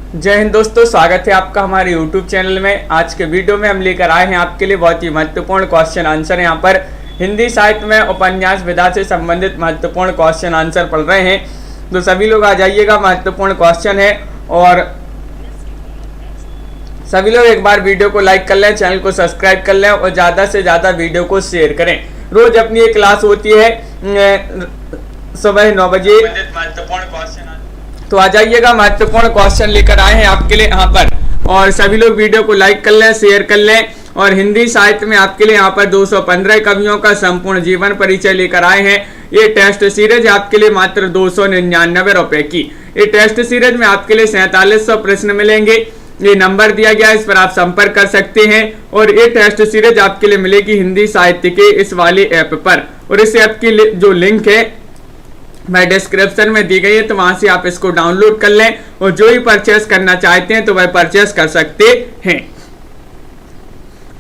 जय हिंद दोस्तों, स्वागत है आपका हमारे YouTube चैनल में। आज के वीडियो में हम लेकर आए हैं आपके लिए बहुत ही महत्वपूर्ण क्वेश्चन आंसर। यहाँ पर हिंदी साहित्य में उपन्यास विधा से संबंधित महत्वपूर्ण क्वेश्चन आंसर पढ़ रहे हैं, तो सभी लोग आ जाइएगा। महत्वपूर्ण क्वेश्चन है और सभी लोग एक बार वीडियो को लाइक कर लें, चैनल को सब्सक्राइब कर लें और ज़्यादा से ज़्यादा वीडियो को शेयर करें। रोज अपनी एक क्लास होती है सुबह 9 बजे। महत्वपूर्ण क्वेश्चन तो आ जाइएगा। महत्वपूर्ण क्वेश्चन लेकर आए हैं आपके लिए यहाँ पर, और सभी लोग वीडियो को लाइक कर लें, शेयर कर लें। और हिंदी साहित्य में आपके लिए यहाँ पर 215 कवियों का संपूर्ण जीवन परिचय लेकर आए हैं। ये टेस्ट सीरीज आपके लिए मात्र 299 रुपए की। ये टेस्ट सीरीज में आपके लिए 4700 प्रश्न मिलेंगे। ये नंबर दिया गया है, इस पर आप संपर्क कर सकते हैं। और ये टेस्ट सीरीज आपके लिए मिलेगी हिंदी साहित्य के इस वाले ऐप पर, और इस ऐप की जो लिंक है मैं डिस्क्रिप्शन में दी गई है, तो वहां से आप इसको डाउनलोड कर लें और जो ही परचेस करना चाहते हैं तो वह परचेस कर सकते हैं।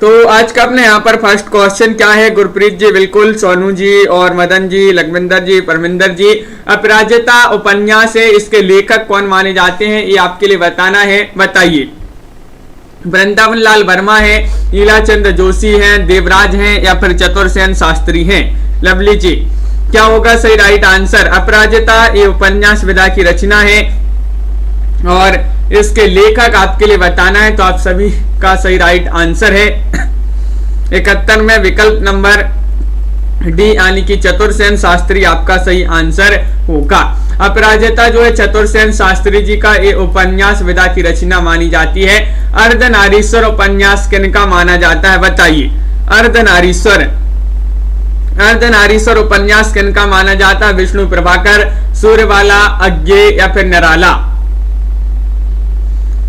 तो आज का अपने यहाँ पर फर्स्ट क्वेश्चन क्या है? गुरप्रीत जी बिल्कुल, सोनू जी और मदन जी, लखविंदर जी, परमिंदर जी। अपराजिता उपन्यास है, इसके लेखक कौन माने जाते हैं ये आपके लिए बताना है। बताइए। वृंदावन लाल वर्मा है, ईलाचंद्र जोशी हैं, देवराज हैं या फिर चतुरसेन शास्त्री हैं? लवली जी, क्या होगा सही राइट आंसर? अपराजिता ये उपन्यास विधा की रचना है और इसके लेखक आपके लिए बताना है, तो आप सभी का सही राइट आंसर है 71 में विकल्प नंबर डी यानी कि चतुरसेन शास्त्री आपका सही आंसर होगा। अपराजिता जो है चतुरसेन शास्त्री जी का ये उपन्यास विधा की रचना मानी जाती है। अर्धनारीश्वर उपन्यास किनका माना जाता है? बताइए। अर्धनारीश्वर उपन्यास किनका माना जाता है? विष्णु प्रभाकर, सूर्यवाला, अज्ञे या फिर निराला?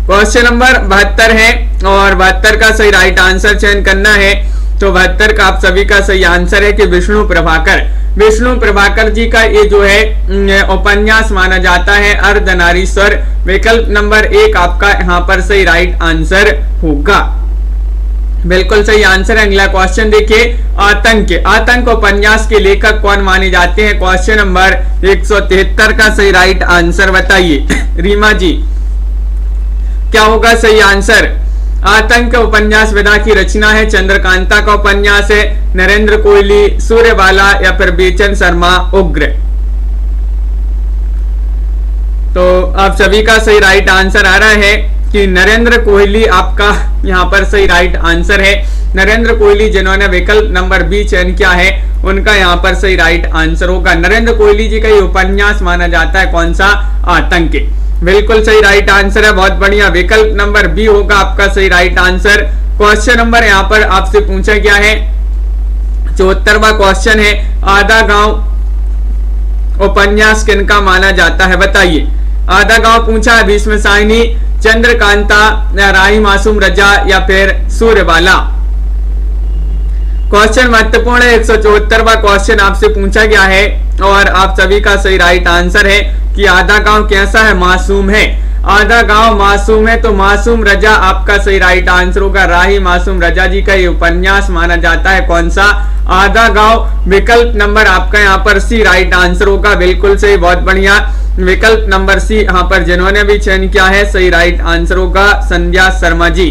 क्वेश्चन नंबर 72 है और 72 का सही राइट आंसर चयन करना है। तो 72 का आप सभी का सही आंसर है कि विष्णु प्रभाकर। विष्णु प्रभाकर जी का ये जो है उपन्यास माना जाता है अर्धनारीश्वर। विकल्प नंबर 1 आपका यहाँ पर सही राइट आंसर होगा। बिल्कुल सही आंसर है। अगला क्वेश्चन देखिए। आतंक उपन्यास के लेखक कौन माने जाते हैं? क्वेश्चन नंबर 173 का सही राइट आंसर बताइए। रीमा जी, क्या होगा सही आंसर? आतंक उपन्यास विधा की रचना है, चंद्रकांता का उपन्यास है, नरेंद्र कोहली, सूर्यवाला या फिर बेचन शर्मा उग्र? तो आप सभी का सही राइट आंसर आ रहा है कि नरेंद्र कोहली आपका यहाँ पर सही राइट आंसर है। नरेंद्र कोहली जिन्होंने विकल्प नंबर बी चयन किया है उनका यहाँ पर सही राइट आंसर होगा। नरेंद्र कोहली जी का ये उपन्यास माना जाता है कौन सा? आतंक। बिल्कुल सही राइट आंसर है, बहुत बढ़िया। विकल्प नंबर बी होगा आपका सही राइट आंसर। क्वेश्चन नंबर यहाँ पर आपसे पूछा गया है 74वां क्वेश्चन है। आधा गांव उपन्यास किनका माना जाता है? बताइए। आधा गांव पूछा है, भीष्म साहिनी, चंद्रकांता, राही मासूम रजा या फिर सूर्यवाला? क्वेश्चन महत्वपूर्ण है। 174वां क्वेश्चन आपसे पूछा गया है और आप सभी का सही राइट आंसर है कि आधा गांव कैसा है? मासूम है। आधा गांव मासूम है, तो मासूम रजा आपका सही राइट आंसर होगा। राही मासूम रजा जी का ये उपन्यास माना जाता है कौन सा? आधा गांव। विकल्प नंबर आपका यहाँ पर सी राइट आंसर होगा। बिल्कुल सही, बहुत बढ़िया। विकल्प नंबर सी यहाँ पर जिन्होंने भी चयन किया है सही राइट आंसर होगा संध्या शर्मा जी।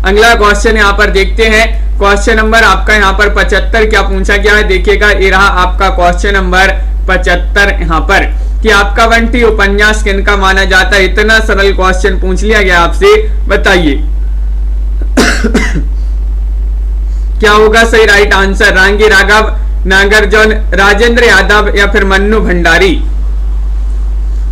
अगला क्वेश्चन यहाँ पर देखते हैं। क्वेश्चन नंबर आपका यहाँ पर 75 क्या पूछा गया है? देखिएगा, ये रहा आपका क्वेश्चन नंबर 75 यहाँ पर कि आपका बंटी उपन्यास किनका माना जाता है? इतना सरल क्वेश्चन पूछ लिया गया आपसे, बताइए। क्या होगा सही राइट आंसर? रांगी राघव, नागार्जुन, राजेंद्र यादव या फिर मन्नू भंडारी?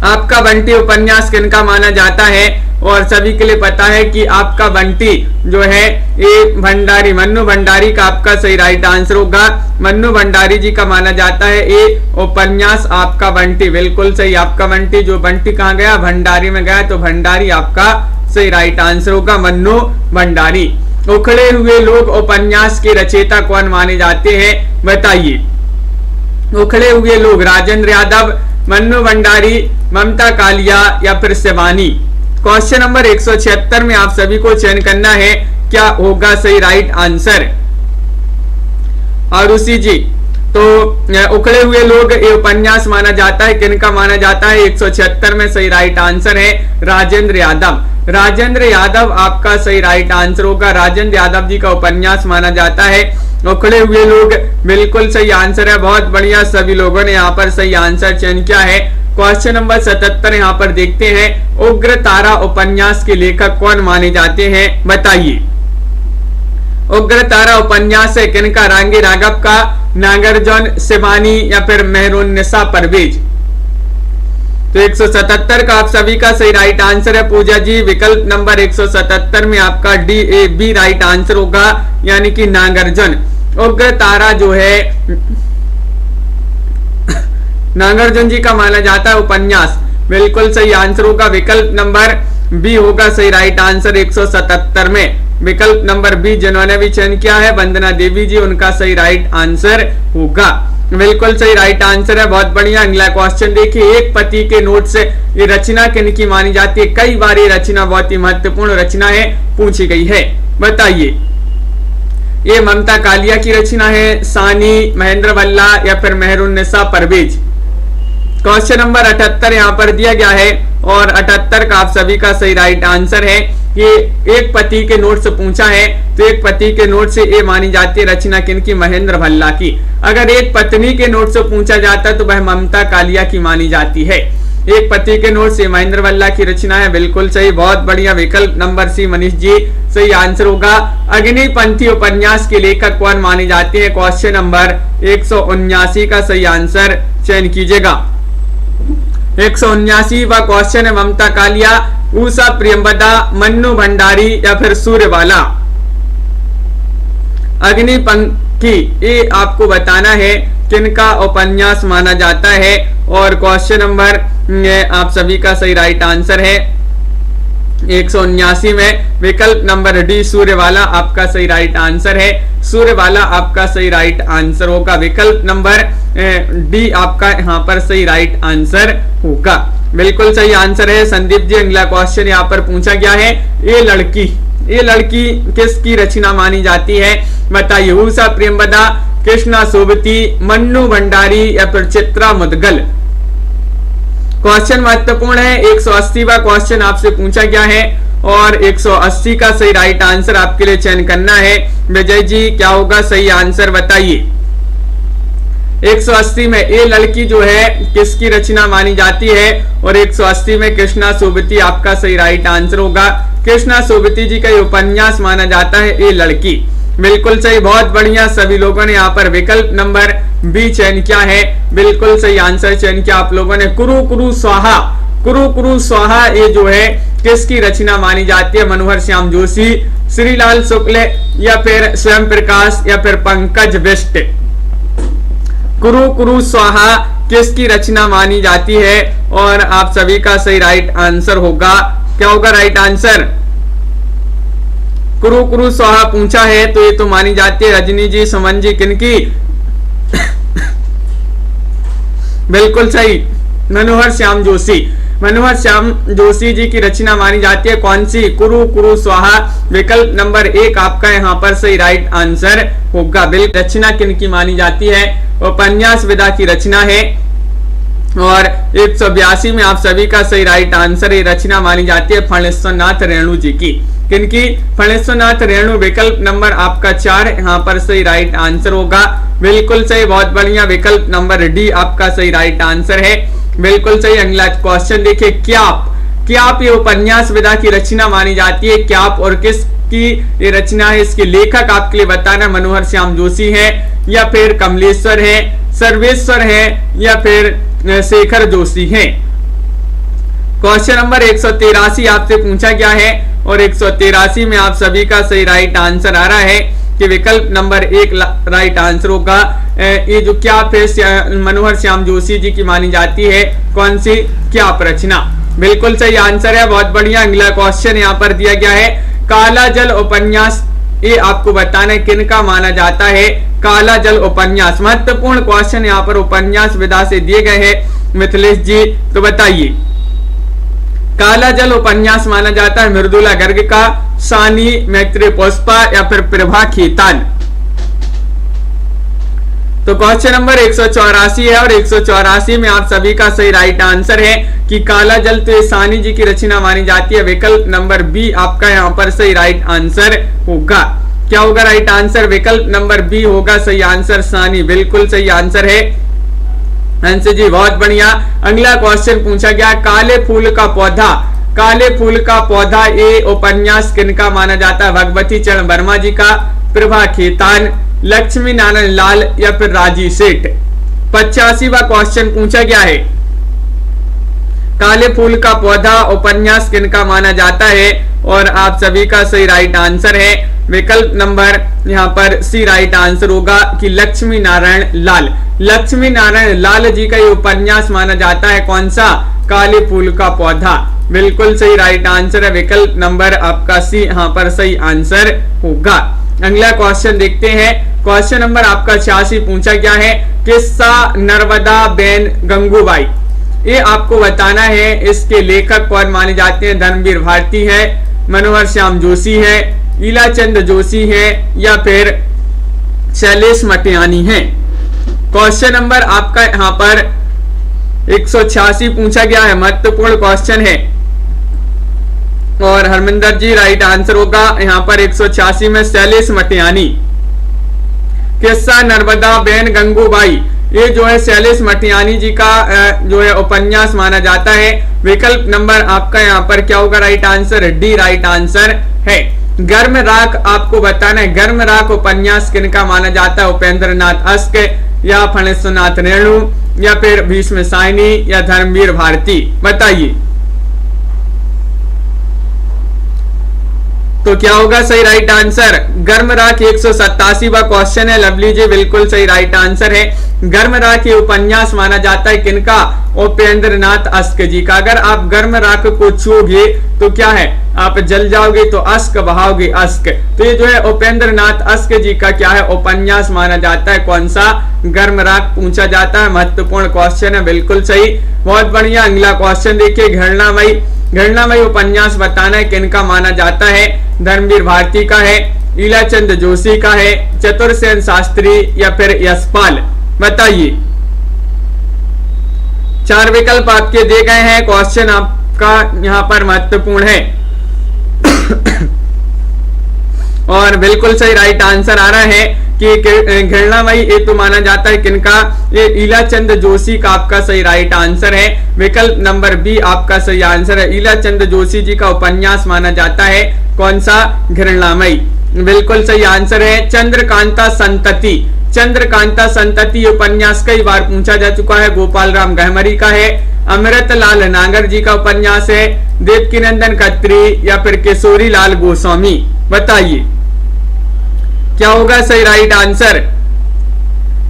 आपका बंटी उपन्यास किनका माना जाता है? और सभी के लिए पता है कि आपका बंटी जो है ये भंडारी, मन्नू भंडारी का आपका सही राइट आंसर होगा। मन्नू भंडारी जी का माना जाता है ये उपन्यास आपका बंटी। बिल्कुल सही, आपका बंटी। जो बंटी कहाँ गया? भंडारी में गया, तो भंडारी आपका सही राइट आंसर होगा, मन्नू भंडारी। उखड़े हुए लोग उपन्यास के रचयिता कौन माने जाते हैं? बताइए। उखड़े हुए लोग, राजेंद्र यादव, मन्नू भंडारी, ममता कालिया या फिर शिवानी? क्वेश्चन नंबर 176 में आप सभी को चयन करना है, क्या होगा सही राइट आंसर? आरुषि जी, तो उखड़े हुए लोग ये उपन्यास माना जाता है, किनका माना जाता है? 176 में सही राइट आंसर है राजेंद्र यादव। राजेंद्र यादव आपका सही राइट आंसर होगा। राजेंद्र यादव जी का उपन्यास माना जाता है उखड़े हुए लोग, बिल्कुल सही आंसर है। बहुत बढ़िया, सभी लोगों ने यहाँ पर सही आंसर चयन किया है। क्वेश्चन नंबर 77 यहाँ पर देखते हैं, उग्र तारा उपन्यास के लेखक कौन माने जाते हैं? बताइए। उग्र तारा उपन्यास है किनका? रांगी राघव का, नागार्जुन शिवानी या फिर मेहरुन्निसा परवेज? तो 177 का आप सभी का सही राइट आंसर है पूजा जी। विकल्प नंबर 177 में आपका D A B right answer होगा, यानी कि नागार्जुन। उग्र तारा जो है नागार्जुन जी का माना जाता है उपन्यास, बिल्कुल सही आंसर होगा। विकल्प नंबर बी होगा सही राइट आंसर 177 में। विकल्प नंबर बी जिन्होंने भी चयन किया है वंदना देवी जी, उनका सही राइट आंसर होगा, बिल्कुल सही राइट आंसर है। बहुत बढ़िया। अगला क्वेश्चन देखिए, एक पति के नोट से ये रचना किनकी मानी जाती है? कई बार ये रचना बहुत ही महत्वपूर्ण रचना है, पूछी गई है, बताइए। ये ममता कालिया की रचना है, सानी, महेंद्र भल्ला या फिर मेहरुन्निसा परवेज? क्वेश्चन नंबर 78 यहाँ पर दिया गया है और 78 का आप सभी का सही राइट आंसर है। ये एक पति के नोट से पूछा है, तो एक पति के नोट से ये मानी जाती है रचना किनकी? महेंद्र भल्ला की। अगर एक पत्नी के नोट से पूछा जाता है तो वह ममता कालिया की मानी जाती है। एक पति के नोट से महेंद्र भल्ला की रचना है, बिल्कुल सही, बहुत बढ़िया। विकल्प नंबर सी मनीष जी सही आंसर होगा। अग्निपंथी उपन्यास के लेखक कौन माने जाते हैं? क्वेश्चन नंबर 179 का सही आंसर चयन कीजिएगा। 179वां क्वेश्चन है, ममता कालिया, उषा प्रियंवदा, मन्नू भंडारी या फिर सूर्यवाला? अग्निपंखी ये आपको बताना है किनका उपन्यास माना जाता है, और क्वेश्चन नंबर आप सभी का सही राइट आंसर है 179 में। विकल्प नंबर डी सूर्यवाला आपका सही राइट आंसर है। सूर्यवाला आपका सही राइट आंसर होगा। विकल्प नंबर डी आपका यहाँ पर सही राइट आंसर होगा, बिल्कुल सही आंसर है। संदीप जी अगला क्वेश्चन यहाँ पर पूछा गया है, ये लड़की किसकी रचना मानी जाती है? बताइए। उषा प्रियंवदा, कृष्णा सोबती, मन्नू भंडारी या फिर चित्रा मुदगल? क्वेश्चन महत्वपूर्ण है। 180वां क्वेश्चन आपसे पूछा गया है और 180 का सही राइट आंसर आपके लिए चयन करना है। विजय जी क्या होगा सही आंसर बताइए। 180 में ये लड़की जो है किसकी रचना मानी जाती है? और 180 में कृष्णा सोबती आपका सही राइट आंसर होगा। कृष्णा सोबती जी का ये उपन्यास माना जाता है ये लड़की, बिल्कुल सही, बहुत बढ़िया। सभी लोगों ने यहाँ पर विकल्प नंबर बी चयन किया है, बिल्कुल सही आंसर चयन किया आप लोगों ने। कुरु कुरु स्वाहा ये जो है किसकी रचना मानी जाती है? मनोहर श्याम जोशी, श्रीलाल शुक्ल या फिर स्वयं प्रकाश या फिर पंकज बिष्ट? कुरु कुरु स्वाहा किसकी रचना मानी जाती है? और आप सभी का सही राइट आंसर होगा, क्या होगा राइट आंसर? कुरु कुरु स्वाहा पूछा है तो ये तो मानी जाती है रजनी जी, सुमन जी, किनकी? बिल्कुल सही, मनोहर श्याम जोशी जी की रचना मानी जाती है। कौन सी? कुरु कुरु स्वाहा। विकल्प नंबर 1 आपका यहाँ पर सही राइट आंसर होगा। बिल्कुल रचना किनकी मानी जाती है? उपन्यास विधा की रचना है। और 182 में आप सभी का सही राइट आंसर ये रचना मानी जाती है फणेश्वरनाथ रेणु जी की। किनकी? फणेश्वरनाथ रेणु। विकल्प नंबर आपका 4 यहाँ पर सही राइट आंसर होगा, बिल्कुल सही, बहुत बढ़िया। विकल्प नंबर डी आपका सही राइट आंसर है, बिल्कुल सही। अगला क्वेश्चन देखिए, क्याप ये उपन्यास विधा की रचना मानी जाती है। क्याप और किसकी ये रचना है? इसके लेखक आपके लिए बताना, मनोहर श्याम जोशी है या फिर कमलेश्वर है, सर्वेश्वर है या फिर शेखर जोशी है? क्वेश्चन नंबर 183 आपसे पूछा गया है और 183 में आप सभी का सही राइट आंसर आ रहा है कि विकल्प नंबर 1 राइट आंसर होगा। ये जो क्याप है मनोहर श्याम जोशी जी की मानी जाती है। कौन सी? क्याप रचना, बिल्कुल सही आंसर है, बहुत बढ़िया। अगला क्वेश्चन यहाँ पर दिया गया है, काला जल उपन्यास ये आपको बताना है किनका माना जाता है? काला जल उपन्यास, महत्वपूर्ण क्वेश्चन यहाँ पर उपन्यास विधा से दिए गए हैं मिथिलेश जी, तो बताइए। काला जल उपन्यास माना जाता है मृदुला गर्ग का, सानी, मैत्री पुष्पा या फिर प्रभा खेतान? तो क्वेश्चन नंबर 184 है और 184 में आप सभी का सही राइट आंसर है कि काला जल तो सानी जी की रचना मानी जाती है। विकल्प नंबर बी आपका यहाँ पर सही राइट आंसर होगा। क्या होगा राइट आंसर? विकल्प नंबर बी होगा सही आंसर, सानी बिल्कुल सही आंसर है। हंस जी बहुत बढ़िया। अगला क्वेश्चन पूछा गया, काले फूल का पौधा, काले फूल का पौधा ये उपन्यास किनका माना जाता है? भगवती चरण वर्मा जी का, प्रभा खेतान, लक्ष्मी नारायण लाल या फिर राजी सेठ। 85वां क्वेश्चन पूछा गया है, काले फूल का पौधा उपन्यास किनका माना जाता है? और आप सभी का सही राइट आंसर है विकल्प नंबर यहाँ पर सी राइट आंसर होगा कि लक्ष्मी नारायण लाल। लक्ष्मी नारायण लाल जी का ये उपन्यास माना जाता है। कौन सा? काले फूल का पौधा। बिल्कुल सही राइट आंसर है, विकल्प नंबर आपका सी यहाँ पर सही आंसर होगा। अगला क्वेश्चन देखते हैं। क्वेश्चन नंबर आपका 86 पूछा गया है, किस्सा नर्मदा बेन गंगूबाई, ये आपको बताना है इसके लेखक कौन माने जाते हैं? धर्मवीर भारती है, मनोहर श्याम जोशी है, ईलाचंद जोशी है या फिर शैलेश मटियानी है। क्वेश्चन नंबर आपका यहाँ पर 186 पूछा गया है, महत्वपूर्ण क्वेश्चन है और हरमिंदर जी राइट आंसर होगा यहाँ पर 186 में शैलेश मटियानी। किस्सा नर्मदा बेन गंगूबाई ये जो है शैलेश मटियानी जी का जो है उपन्यास माना जाता है। विकल्प नंबर आपका यहाँ पर क्या होगा right answer? D right answer है। गर्म राख आपको बताना है, गर्म राख उपन्यास किनका माना जाता है? उपेंद्र नाथ अस्क या फणेश्वरनाथ रेणु या फिर भीष्म साइनी या धर्मवीर भारती, बताइए। तो क्या होगा सही राइट आंसर? गर्म राख 187वां क्वेश्चन है। लवली जी बिल्कुल सही राइट आंसर है। गर्म राख ये उपन्यास माना जाता है किनका? उपेंद्र नाथ अस्क जी का। अगर आप गर्म राख को छूओगे तो क्या है? आप जल जाओगे, तो अस्क बहाओगे अस्क। तो ये जो है उपेंद्र नाथ अस्क जी का क्या है? उपन्यास माना जाता है। कौन सा? गर्म राख पूछा जाता है। महत्वपूर्ण क्वेश्चन है, बिल्कुल सही, बहुत बढ़िया। अगला क्वेश्चन देखिए, घृणामयी, घृणामयी उपन्यास बताना है किनका माना जाता है? धर्मवीर भारती का है, ईलाचंद जोशी का है, चतुरसेन शास्त्री या फिर यशपाल, बताइए। 4 विकल्प आपके दे गए हैं। क्वेश्चन आपका यहाँ पर महत्वपूर्ण है और बिल्कुल सही राइट आंसर आ रहा है कि घृणामयी ये तो माना जाता है किनका? ये ईलाचंद जोशी का आपका सही राइट आंसर है। विकल्प नंबर बी आपका सही आंसर है। ईलाचंद जोशी जी का उपन्यास माना जाता है। कौन सा? घृणामयी, बिल्कुल सही आंसर है। चंद्रकांता संतति, चंद्रकांता संतति उपन्यास कई बार पूछा जा चुका है। गोपाल राम गहमरी का है, अमृतलाल नागर जी का उपन्यास है, देवकीनंदन खत्री या फिर किशोरी लाल गोस्वामी, बताइए। क्या होगा सही राइट आंसर?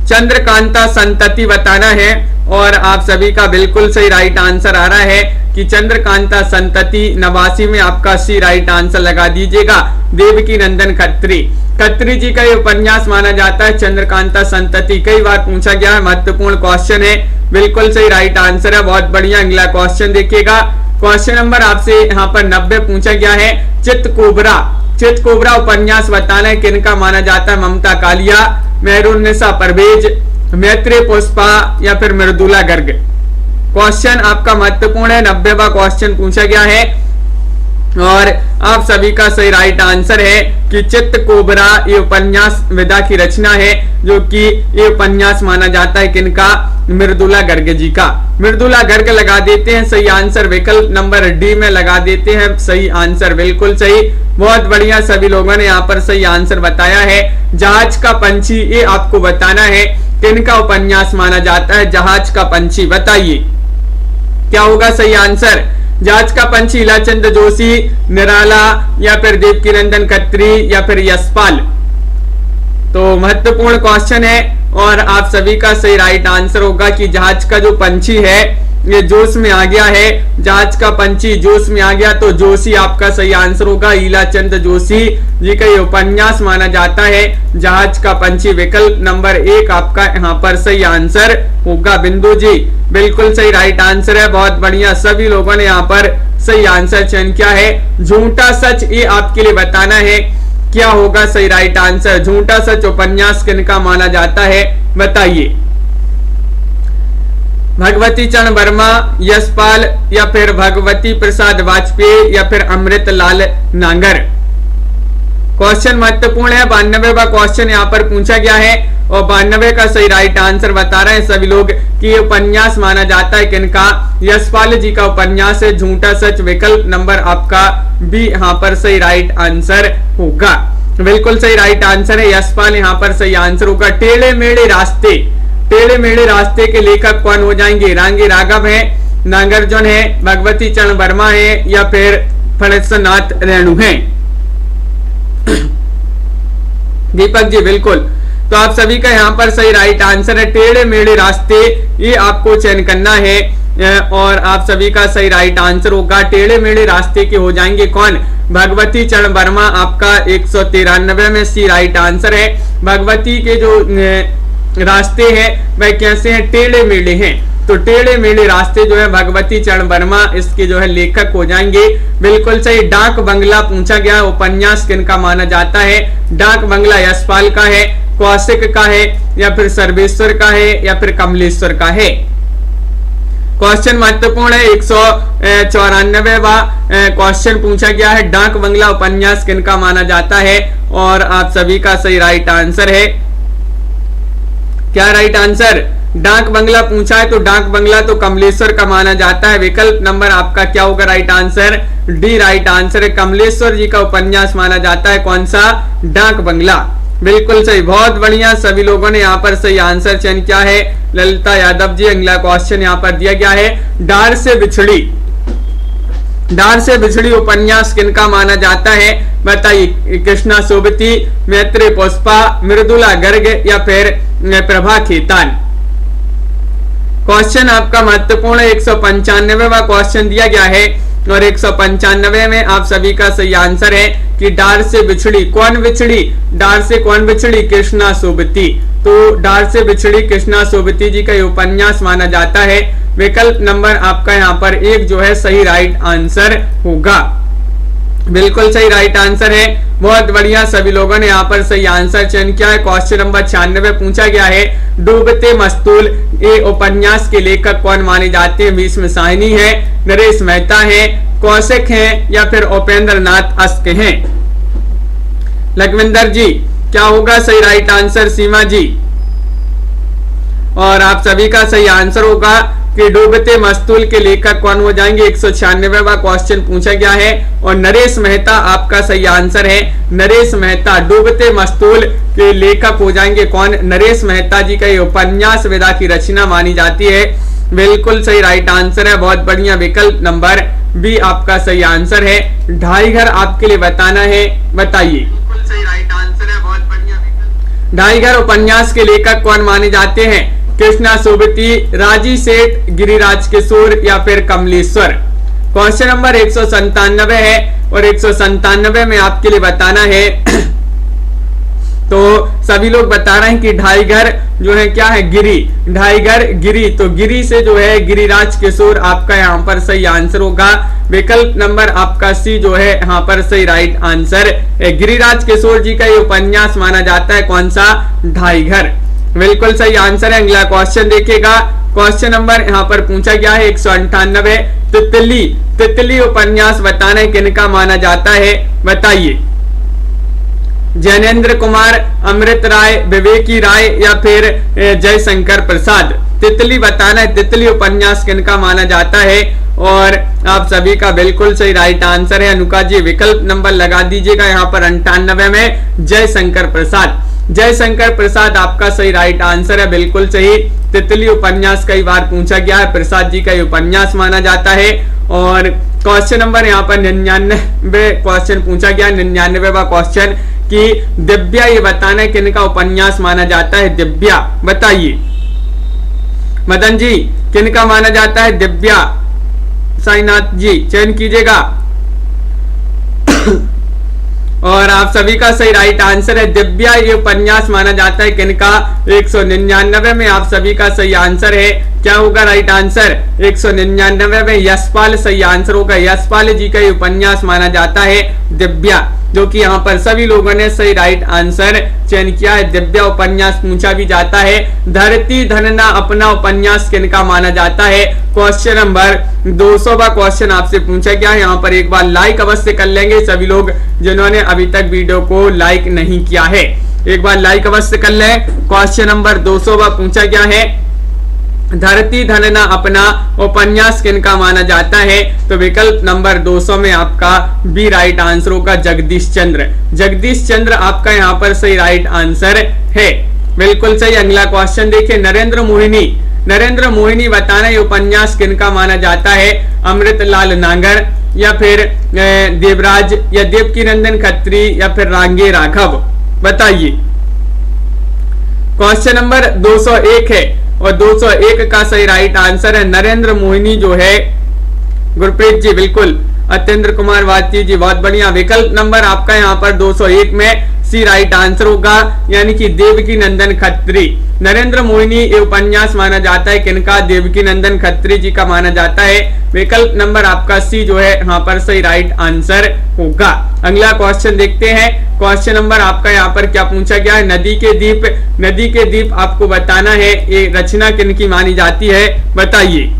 चंद्रकांता संतति बताना है और आप सभी का बिल्कुल सही राइट आंसर आ रहा है कि चंद्रकांता संतति 89 में आपका सी राइट आंसर लगा दीजिएगा। देवकीनंदन खत्री, खत्री जी का ये उपन्यास माना जाता है चंद्रकांता संतति। कई बार पूछा गया है, महत्वपूर्ण क्वेश्चन है, बिल्कुल सही राइट आंसर है, बहुत बढ़िया। अगला क्वेश्चन देखिएगा। क्वेश्चन नंबर आपसे यहाँ पर 90 पूछा गया है। चित्तकोबरा, चित्तकोबरा उपन्यास बताना है किनका माना जाता है? ममता कालिया, मेहरुन्निसा परवेज, मैत्री पुष्पा या फिर मृदुला गर्ग। क्वेश्चन आपका महत्वपूर्ण है। 90वां क्वेश्चन पूछा गया है और आप सभी का सही राइट आंसर है कि चित्तकोबरा ये उपन्यास विदा की रचना है, जो कि ये उपन्यास माना जाता है किनका? मृदुला गर्ग जी का। मृदुला गर्ग लगा देते हैं सही आंसर। विकल्प नंबर डी में लगा देते हैं सही आंसर, बिल्कुल सही, बहुत बढ़िया। सभी लोगों ने यहाँ पर सही आंसर बताया है। जहाज का पंछी ये आपको बताना है किनका उपन्यास माना जाता है? जहाज का पंछी, बताइए। क्या होगा सही आंसर? जहाज का पंछी ईलाचंद जोशी, निराला या फिर देवकीनंदन खत्री या फिर यशपाल। तो महत्वपूर्ण क्वेश्चन है और आप सभी का सही राइट आंसर होगा कि जहाज का जो पंछी है ये जोश में आ गया है। जहाज का पंछी जोश में आ गया तो जोशी आपका सही आंसर होगा। ईलाचंद जोशी जी का ये उपन्यास माना जाता है जहाज का पंछी। विकल्प नंबर 1 आपका यहाँ पर सही आंसर होगा। बिंदु जी बिल्कुल सही राइट आंसर है, बहुत बढ़िया। सभी लोगों ने यहाँ पर सही आंसर चयन किया है। झूठा सच ये आपके लिए बताना है क्या होगा सही राइट आंसर। झूठा सच उपन्यास किनका माना जाता है? बताइए। भगवती चरण वर्मा, यशपाल, या फिर भगवती प्रसाद वाजपेयी, या फिर अमृतलाल नागर। क्वेश्चन महत्वपूर्ण है। 92वां क्वेश्चन यहाँ पर पूछा गया है और 92 का सही राइट आंसर बता रहे हैं सभी लोग कि ये उपन्यास माना जाता है किनका? यशपाल जी का उपन्यास है झूठा सच। विकल्प नंबर आपका बी यहाँ पर सही राइट आंसर होगा। बिल्कुल सही राइट आंसर है यशपाल, यहाँ पर सही आंसर होगा। टेढ़े मेढ़े रास्ते, टेढ़े मेढ़े रास्ते के लेखक कौन हो जाएंगे? रांगी राघव है, नागार्जुन है, भगवती चरण वर्मा है, या फिर फणेश्वरनाथ रेणु है। दीपक जी बिल्कुल, तो आप सभी का यहाँ पर सही राइट आंसर है टेढ़े मेढ़े रास्ते, ये आपको चयन करना है और आप सभी का सही राइट आंसर होगा। टेढ़े मेढ़े रास्ते के हो जाएंगे कौन? भगवती चरण वर्मा, आपका 193 में सी राइट आंसर है। भगवती के जो रास्ते हैं वह कैसे हैं? टेढ़े मेढ़े हैं। तो टेढ़े मेढ़े रास्ते जो है भगवती चरण वर्मा इसके जो है लेखक हो जाएंगे। बिल्कुल सही। डाक बंगला पूछा गया उपन्यास किनका माना जाता है? डाक बंगला यशपाल का है, कौशिक का है, या फिर सर्वेश्वर का है, या फिर कमलेश्वर का है। क्वेश्चन महत्वपूर्ण है। 194वां क्वेश्चन पूछा गया है डाक बंगला उपन्यास किनका माना जाता है और आप सभी का सही राइट आंसर है क्या? राइट आंसर डाक बंगला पूछा है तो डाक बंगला तो कमलेश्वर का माना जाता है। विकल्प नंबर आपका क्या होगा? Right answer D right answer है। कमलेश्वर जी का उपन्यास माना जाता है कौन सा? डाक बंगला। बिल्कुल सही, बहुत बढ़िया। सभी लोगों ने यहाँ पर सही आंसर चयन किया है। ललिता यादव जी, अगला क्वेश्चन यहाँ पर दिया गया है डार से बिछड़ी, डार से बिछड़ी उपन्यास किनका माना जाता है? बताइए। कृष्णा सोबती, मैत्री पुष्पा, मृदुला गर्ग, या फिर प्रभा खेतान। क्वेश्चन आपका महत्वपूर्ण है। 195वां क्वेश्चन दिया गया है और 195 में आप सभी का सही आंसर है कि डार से बिछड़ी। कौन बिछड़ी? डार से कौन बिछड़ी? कृष्णा सोबती। तो डार से बिछड़ी कृष्णा सोबती जी का उपन्यास माना जाता है। विकल्प नंबर आपका यहाँ पर एक जो है सही राइट आंसर होगा। बिल्कुल सही राइट आंसर है। बहुत बढ़िया, सभी लोगों ने यहाँ पर सही आंसर चयन किया है। क्वेश्चन नंबर 96 पूछा गया है डूबते मस्तूल ये उपन्यास के लेखक कौन माने जाते हैं? भीष्म साहनी है, नरेश मेहता है, कौशिक है, या फिर उपेंद्र नाथ अस्क हैं। लखविंदर जी क्या होगा सही राइट आंसर? सीमा जी, और आप सभी का सही आंसर होगा कि डूबते मस्तूल के लेखक कौन हो जाएंगे? 196वां क्वेश्चन पूछा गया है और नरेश मेहता आपका सही आंसर है। नरेश मेहता डूबते मस्तूल के लेखक हो जाएंगे कौन? नरेश मेहता जी का ये उपन्यास विधा की रचना मानी जाती है। बिल्कुल सही राइट आंसर है। बहुत बढ़िया, विकल्प नंबर बी आपका सही आंसर है। ढाई घर आपके लिए बताना है, बताइए। बिल्कुल सही राइट आंसर है, बहुत बढ़िया। ढाई घर उपन्यास के लेखक कौन माने जाते हैं? कृष्णा सोबती, राजी सेठ, गिरिराज किशोर, या फिर कमलेश्वर। क्वेश्चन नंबर 197 है और 197 में आपके लिए बताना है तो सभी लोग बता रहे हैं कि ढाई घर जो है क्या है? गिरी। ढाई घर गिरी, तो गिरी से जो है गिरिराज किशोर आपका यहाँ पर सही आंसर होगा। विकल्प नंबर आपका सी जो है यहाँ पर सही राइट आंसर है। गिरिराज किशोर जी का ये उपन्यास माना जाता है कौन सा? ढाई घर। बिल्कुल सही आंसर है। अगला क्वेश्चन देखिएगा। क्वेश्चन नंबर यहाँ पर पूछा गया है 198 तितली, तितली उपन्यास बताना है किनका माना जाता है? बताइए। जैनेन्द्र कुमार, अमृत राय, विवेकी राय, या फिर जयशंकर प्रसाद। तितली बताना है, तितली उपन्यास किनका माना जाता है और आप सभी का बिल्कुल सही राइट आंसर है। अनुका जी विकल्प नंबर लगा दीजिएगा यहाँ पर 98 में जयशंकर प्रसाद। जयशंकर प्रसाद आपका सही राइट आंसर है। बिल्कुल सही। तितली उपन्यास कई बार पूछा गया है, प्रसाद जी का ये उपन्यास माना जाता है। और क्वेश्चन नंबर यहाँ पर 99 क्वेश्चन पूछा गया, 99वां क्वेश्चन कि दिव्या ये बताना है किनका उपन्यास माना जाता है? दिव्या बताइए। मदन जी किनका माना जाता है? दिव्या। साईनाथ जी चयन कीजिएगा और आप सभी का सही राइट आंसर है दिव्या। ये उपन्यास माना जाता है किनका? 199 में आप सभी का सही आंसर है क्या होगा राइट आंसर? 199 में यशपाल सही आंसर होगा। यशपाल जी का ये उपन्यास माना जाता है दिव्या, जो कि यहाँ पर सभी लोगों ने सही राइट आंसर चयन किया है। दिव्या उपन्यास पूछा भी जाता है। धरती धनना अपना उपन्यास किनका माना जाता है? क्वेश्चन नंबर 200वां क्वेश्चन आपसे पूछा गया है। यहाँ पर एक बार लाइक अवश्य कर लेंगे सभी लोग जिन्होंने अभी तक वीडियो को लाइक नहीं किया है, एक बार लाइक अवश्य कर लें। क्वेश्चन नंबर 200वां पूछा गया है, धरती धनना अपना उपन्यास किनका माना जाता है? तो विकल्प नंबर 200 में आपका बी राइट आंसर होगा, जगदीश चंद्र। जगदीश चंद्र आपका यहाँ पर सही राइट आंसर है, बिल्कुल सही। अगला क्वेश्चन देखिए, नरेंद्र मोहिनी। नरेंद्र मोहिनी बताना ये उपन्यास किनका माना जाता है? अमृतलाल नागर या फिर देवराज या देवकीनंदन खत्री या फिर रांगे राघव? बताइए। क्वेश्चन नंबर 201 है और 201 का सही राइट आंसर है नरेंद्र मोहिनी जो है गुरप्रीत जी, बिल्कुल। अत्येंद्र कुमार वाती जी, बहुत बढ़िया। विकल्प नंबर आपका यहाँ पर 201 में सी राइट आंसर होगा, यानी कि देवकी नंदन खत्री। नरेंद्र मोहिनी ये उपन्यास माना जाता है किनका? देवकी नंदन खत्री जी का माना जाता है। विकल्प नंबर आपका सी जो है यहाँ पर सही राइट आंसर होगा। अगला क्वेश्चन देखते हैं। क्वेश्चन नंबर आपका यहाँ पर क्या पूछा गया है? नदी के द्वीप। नदी के द्वीप आपको बताना है ये रचना किनकी मानी जाती है? बताइए।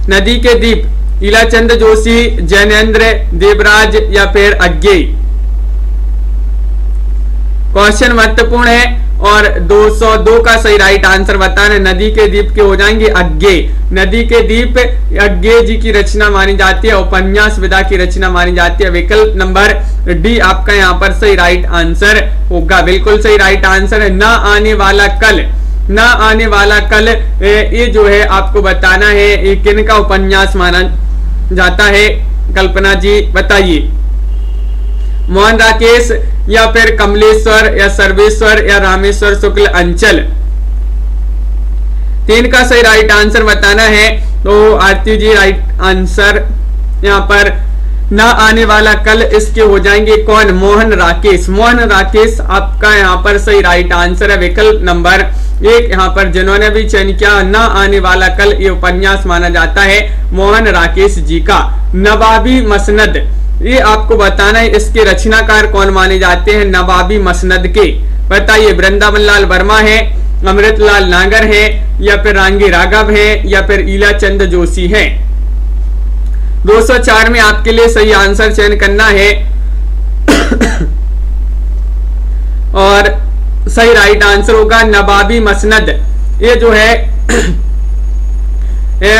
नदी के द्वीप इलाचंद जोशी, जैनेन्द्र, देवराज या फिर अज्ञेय? क्वेश्चन महत्वपूर्ण है और 202 का सही राइट आंसर बताना। नदी के द्वीप के हो जाएंगे अज्ञेय। नदी के द्वीप अज्ञेय जी की रचना मानी जाती है, उपन्यास विधा की रचना मानी जाती है। विकल्प नंबर डी आपका यहाँ पर सही राइट आंसर होगा, बिल्कुल सही राइट आंसर है। ना आने वाला कल। ना आने वाला कल ये जो है आपको बताना है ये किनका उपन्यास माना जाता है? कल्पना जी बताइए। मोहन राकेश या फिर कमलेश्वर या सर्वेश्वर या रामेश्वर शुक्ल अंचल? 3 का सही राइट आंसर बताना है। तो आरती जी राइट आंसर यहाँ पर ना आने वाला कल, इसके हो जाएंगे कौन? मोहन राकेश। मोहन राकेश आपका यहाँ पर सही राइट आंसर है। विकल्प नंबर 1 यहाँ पर जिन्होंने भी चयन किया, ना आने वाला कल ये उपन्यास माना जाता है मोहन राकेश जी का। नवाबी मसनद ये आपको बताना है इसके रचनाकार कौन माने जाते हैं? नवाबी मसनद के बताइए। वृंदावन लाल वर्मा है, अमृतलाल नागर है या फिर रांगे राघव है या फिर इलाचंद जोशी है? 204 में आपके लिए सही आंसर चयन करना है और सही राइट आंसर होगा नवाबी मसनद। ये जो है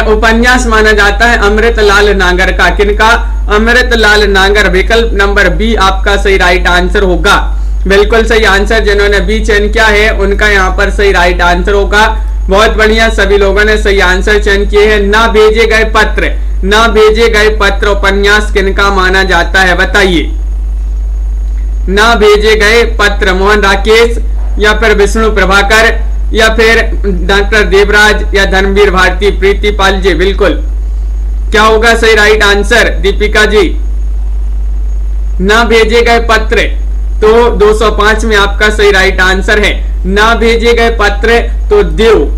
उपन्यास माना जाता है अमृतलाल नागर का। किनका? अमृतलाल नागर। विकल्प नंबर बी आपका सही राइट आंसर होगा, बिल्कुल सही आंसर। जिन्होंने बी चयन किया है उनका यहाँ पर सही राइट आंसर होगा। बहुत बढ़िया, सभी लोगों ने सही आंसर चयन किए हैं। ना भेजे गए पत्र। ना भेजे गए पत्र उपन्यास किनका माना जाता है? बताइए। ना भेजे गए पत्र मोहन राकेश या फिर विष्णु प्रभाकर या फिर डॉक्टर देवराज या धर्मवीर भारती? प्रीतिपाल जी, बिल्कुल। क्या होगा सही राइट आंसर? दीपिका जी। ना भेजे गए पत्र, तो 205 में आपका सही राइट आंसर है। ना भेजे गए पत्र तो देव।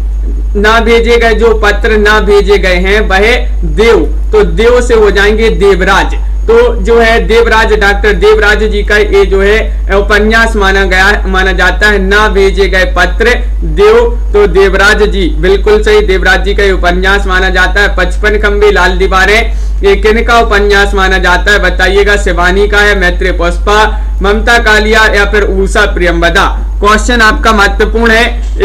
ना भेजे गए जो पत्र ना भेजे गए हैं वह देव, तो देव से हो जाएंगे देवराज। तो जो है देवराज, डॉक्टर देवराज जी का ये जो है उपन्यास माना जाता है ना भेजे गए पत्र देव, तो देवराज जी, बिल्कुल सही। देवराज जी का ये उपन्यास माना जाता है। 55 खंबे लाल दीवारें ये किनका उपन्यास माना जाता है? बताइएगा। शिवानी का है, मैत्री पुष्पा, ममता कालिया या फिर उषा प्रियंवदा? क्वेश्चन आपका महत्वपूर्ण है।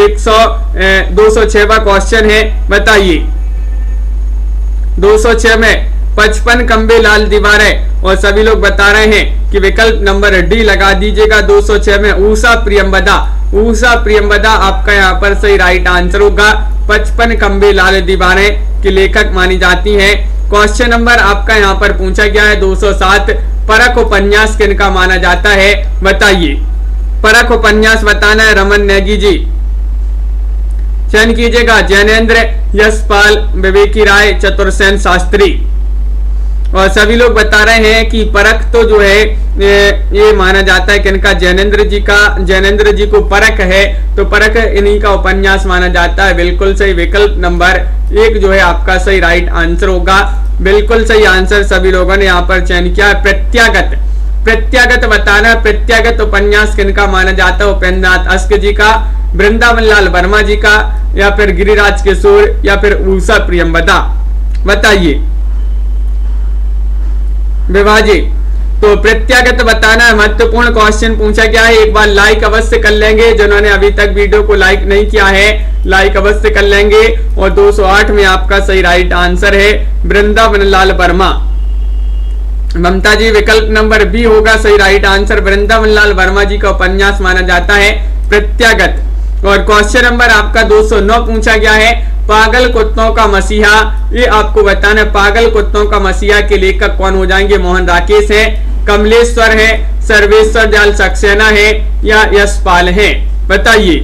206वां क्वेश्चन है, बताइए। 206 में 55 खंबे लाल दीवारें और सभी लोग बता रहे हैं कि विकल्प नंबर डी लगा दीजिएगा। 206 में उषा प्रियंवदा। उषा प्रियंवदा आपका यहाँ पर सही राइट आंसर होगा। 55 खंबे लाल दीवारें की लेखक मानी जाती हैं। क्वेश्चन नंबर आपका यहाँ पर पूछा गया है 207, परख उपन्यास किनका माना जाता है? बताइए। परख उपन्यास बताना है। रमन नेगी जी चयन कीजिएगा। जैनेन्द्र, यशपाल, विवेकी राय, चतुर्सेन शास्त्री? और सभी लोग बता रहे हैं कि परख तो जो है ये माना जाता है किनका, जैनेन्द्र जी का, जैनेन्द्र जी को परख है, तो परख इन्हीं का उपन्यास माना जाता है। बिल्कुल सही, विकल्प नंबर 1 जो है आपका सही राइट आंसर होगा। बिल्कुल सही आंसर सभी लोगों ने यहाँ पर चयन किया। प्रत्यागत, प्रत्यागत बताना, प्रत्यागत उपन्यास किनका माना जाता है, उपेंद्रनाथ अस्क जी का, वृंदावन लाल वर्मा जी का, या फिर गिरिराज किशोर, या फिर उषा प्रियंवदा, बताइए विभाजी। तो प्रत्यागत बताना है, महत्वपूर्ण क्वेश्चन पूछा गया है। एक बार लाइक अवश्य कर लेंगे, जिन्होंने अभी तक वीडियो को लाइक नहीं किया है लाइक अवश्य कर लेंगे। और 208 में आपका सही राइट आंसर है वृंदावन लाल वर्मा। ममता जी विकल्प नंबर बी होगा सही राइट आंसर, वृंदावन लाल वर्मा जी का उपन्यास माना जाता है प्रत्यागत। और क्वेश्चन नंबर आपका 209 पूछा गया है, पागल कुत्तों का मसीहा, ये आपको बताना है पागल कुत्तों का मसीहा के लेखक कौन हो जाएंगे, मोहन राकेश है, कमलेश्वर है, सर्वेश्वर दयाल सक्सेना है, या यशपाल है, बताइए।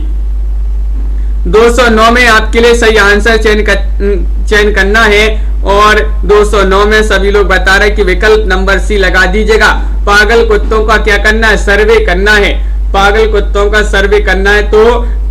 209 में आपके लिए सही आंसर चयन करना है। और 209 में सभी लोग बता रहे हैं कि विकल्प नंबर सी लगा दीजिएगा। पागल कुत्तों का क्या करना है, सर्वे करना है, पागल कुत्तों का सर्वे करना है। तो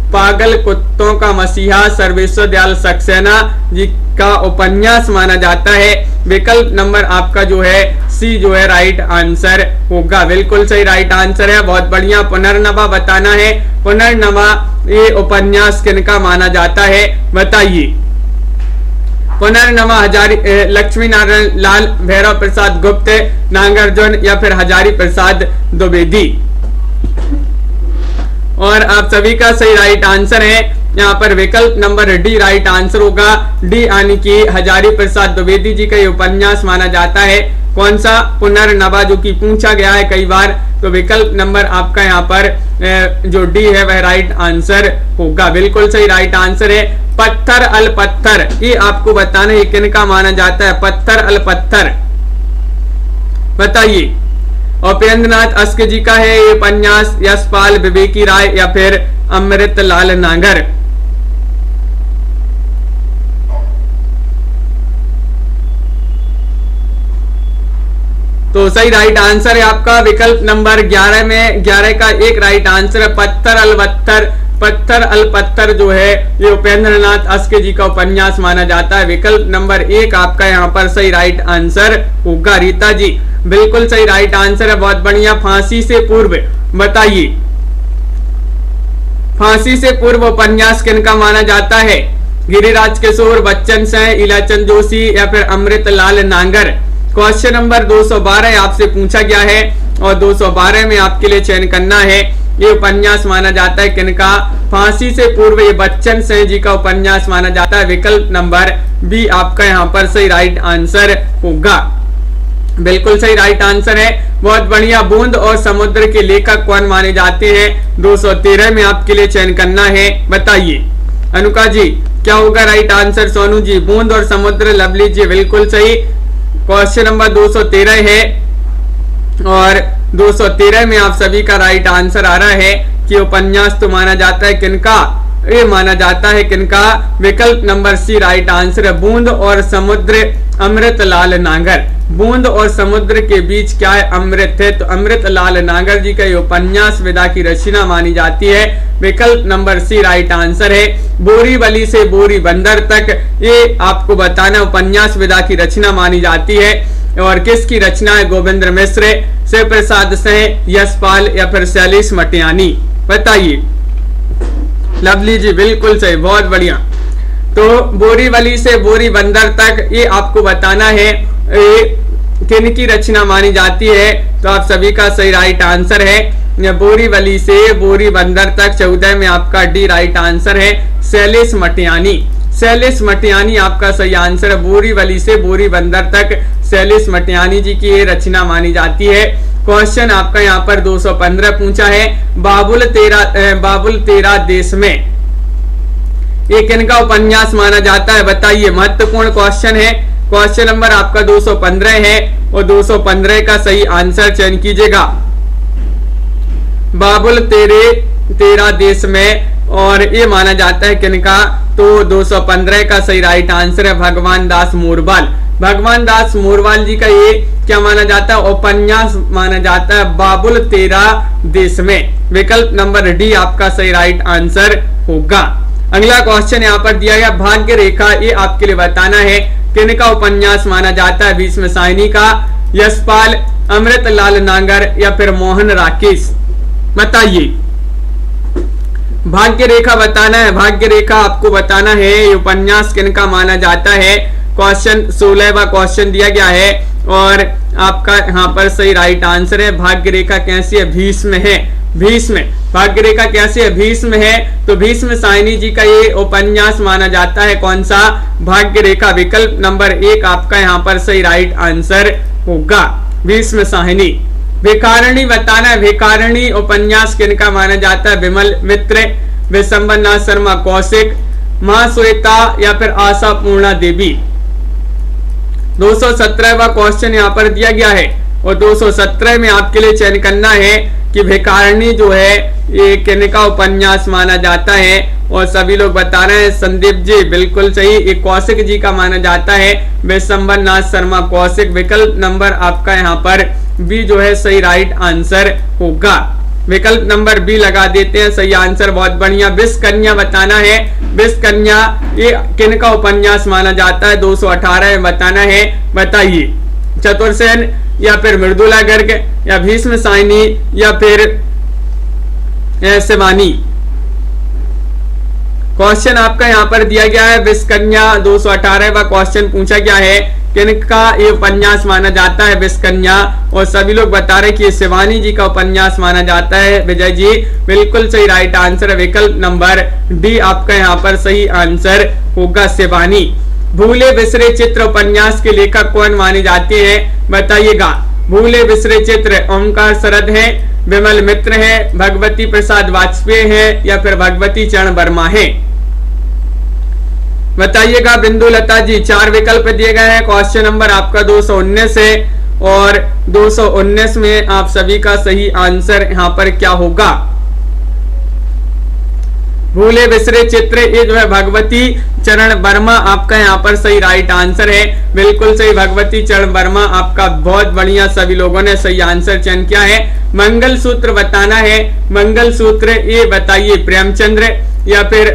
पागल कुत्तों का मसीहा सर्वेश्वर दयाल सक्सेना जी का उपन्यास माना जाता है। विकल्प नंबर आपका जो है सी जो है राइट आंसर होगा। बिल्कुल सही राइट आंसर है, बहुत बढ़िया। पुनर्नवा बताना है, पुनर्नवा ये उपन्यास किनका माना जाता है, बताइए। पुनर्नवा लक्ष्मी नारायण लाल, भैरव प्रसाद गुप्त, नागार्जुन, या फिर हजारी प्रसाद द्विवेदी। और आप सभी का सही राइट आंसर है यहाँ पर विकल्प नंबर डी राइट आंसर होगा। डी यानी कि हजारी प्रसाद द्विवेदी जी का ये उपन्यास माना जाता है। कौन सा, पुनर्नवा, जो कि पूछा गया है कई बार। तो विकल्प नंबर आपका यहाँ पर जो डी है वह राइट आंसर होगा। बिल्कुल सही राइट आंसर है। पत्थर अल पत्थर, ये आपको बताना है किनका माना जाता है, पत्थर अल पत्थर, बताइए। उपेंद्रनाथ अस्क जी का है ये उपन्यास, यशपाल, विवेकी राय, या फिर अमृत लाल नागर। तो सही राइट आंसर है आपका विकल्प नंबर 11 में 11 का एक राइट आंसर है पत्थर अल पत्थर। पत्थर अल पत्थर जो है ये उपेंद्रनाथ अस्क जी का उपन्यास माना जाता है। विकल्प नंबर 1 आपका यहाँ पर सही राइट आंसर होगा। रीता जी बिल्कुल सही राइट आंसर है, बहुत बढ़िया। फांसी से पूर्व, बताइए फांसी से पूर्व उपन्यास किनका माना जाता है, गिरिराज किशोर, बच्चन सिंह, इलाचंद जोशी, या फिर अमृत लाल नागर। क्वेश्चन नंबर 212 आपसे पूछा गया है और 212 में आपके लिए चयन करना है। ये उपन्यास माना जाता है किनका, फांसी से पूर्व ये बच्चन सिंह जी का उपन्यास माना जाता है। विकल्प नंबर बी आपका यहाँ पर सही राइट आंसर होगा। बिल्कुल सही राइट आंसर है, बहुत बढ़िया। बूंद और समुद्र के लेखक कौन माने जाते हैं, 213 में आपके लिए चयन करना है, बताइए। अनुका जी क्या होगा राइट आंसर, सोनू जी बूंद और समुद्र, लवली जी बिल्कुल सही। क्वेश्चन नंबर 213 है और 213 में आप सभी का राइट आंसर आ रहा है कि उपन्यास तो माना जाता है किनका, ये माना जाता है किनका, विकल्प नंबर सी राइट आंसर है बूंद और समुद्र, अमृत लाल नागर। बूंद और समुद्र के बीच क्या है, अमृत है, तो अमृत लाल नागर जी का ये उपन्यास विदा की रचना मानी जाती है। विकल्प नंबर सी राइट आंसर है। बोरीवली से बोरी बंदर तक ये आपको बताना उपन्यास विदा की रचना मानी जाती है। और किसकी रचना है, गोविंद मिश्र, शिव प्रसाद सिंह, यशपाल, या फिर शैलेश मटियानी, बताइए। लवली जी बिल्कुल सही, बहुत बढ़िया। तो बोरीवली से बोरी बंदर तक ये आपको बताना है किन की रचना मानी जाती है, तो आप सभी का सही राइट आंसर है बोरीवली से बोरी बंदर तक। 14 में आपका डी राइट आंसर है शैलेश मटियानी। शैलेश मटियानी आपका सही आंसर है, बोरीवली से बोरी बंदर तक शैलेश मटियानी जी की ये रचना मानी जाती है। क्वेश्चन आपका यहाँ पर 215 पूछा है, बाबुल तेरा देश में ये किनका उपन्यास माना जाता है, बताइए। महत्वपूर्ण क्वेश्चन है। क्वेश्चन नंबर आपका 215 है और 215 का सही आंसर चयन कीजिएगा। बाबुल तेरा देश में, और ये माना जाता है किनका, तो 215 का सही राइट आंसर है भगवान दास मोरवाल। भगवान दास मोरवाल जी का ये क्या माना जाता है, उपन्यास माना जाता है। बाबुल तेरा देश में, विकल्प नंबर डी आपका सही राइट आंसर होगा। अगला क्वेश्चन यहाँ पर दिया गया भाग्य रेखा, ये आपके लिए बताना है किनका उपन्यास माना जाता है, भीष्म साहनी का, यशपाल, अमृतलाल नागर या फिर मोहन राकेश, बताइए। भाग्य रेखा बताना है, भाग्य रेखा आपको बताना है ये उपन्यास किनका माना जाता है। क्वेश्चन 16वां क्वेश्चन दिया गया है और आपका यहाँ पर सही राइट आंसर है भाग्य रेखा कैसी है, भीष्म है। भीष्म, भाग्य रेखा कैसी है, भीष्म है। तो भीष्म साहनी जी का ये उपन्यास माना जाता है कौन सा, भाग्य रेखा, विकल्प नंबर 1 आपका यहाँ पर सही राइट आंसर होगा, भीष्म साहनी। भिखारिणी बताना है, भिखारिणी उपन्यास किनका माना जाता है, विमल मित्र, विशंबरनाथ शर्मा कौशिक, महाश्वेता या फिर आशा पूर्णा देवी। 217वां क्वेश्चन यहाँ पर दिया गया है और 217 में आपके लिए चयन करना है कि भिखारिणी जो है ये किनका उपन्यास माना जाता है और सभी लोग बता रहे हैं संदीप जी बिल्कुल सही, ये कौशिक जी का माना जाता है, विशंबरनाथ शर्मा कौशिक, विकल्प नंबर आपका यहाँ पर बी जो है सही राइट आंसर होगा, विकल्प नंबर बी लगा देते हैं सही आंसर, बहुत बढ़िया। विष कन्या बताना है, विष कन्या ये किनका उपन्यास माना जाता है, 218 में बताना है, बताइए। चतुर्सेन या फिर मृदुला गर्ग या भीष्म साहनी या फिर शिवानी। क्वेश्चन आपका यहाँ पर दिया गया है विष कन्या, 218वां क्वेश्चन पूछा गया है किनका ये उपन्यास माना जाता है, विष कन्या, और सभी लोग बता रहे कि ये शिवानी जी का उपन्यास माना जाता है। विजय जी बिल्कुल सही राइट आंसर है, विकल्प नंबर डी आपका यहाँ पर सही आंसर होगा, शिवानी। भूले बिसरे चित्र उपन्यास के लेखक कौन माने जाते हैं, बताइएगा। भूले बिसरे चित्र ओमकार शरद है, विमल मित्र है, भगवती प्रसाद वाजपेयी है या फिर भगवती चरण वर्मा है, बताइएगा। बिंदु लता जी 4 विकल्प दिए गए हैं। क्वेश्चन नंबर आपका 219 है और 219 में आप सभी का सही आंसर यहाँ पर क्या होगा, भूले बिसरे चित्र, ये जो है भगवती चरण वर्मा आपका यहाँ पर सही राइट आंसर है, बिल्कुल सही, भगवती चरण वर्मा आपका, बहुत बढ़िया, सभी लोगों ने सही आंसर चयन किया है। मंगल सूत्र बताना है, मंगल सूत्र ये बताइए, प्रेमचंद्र या फिर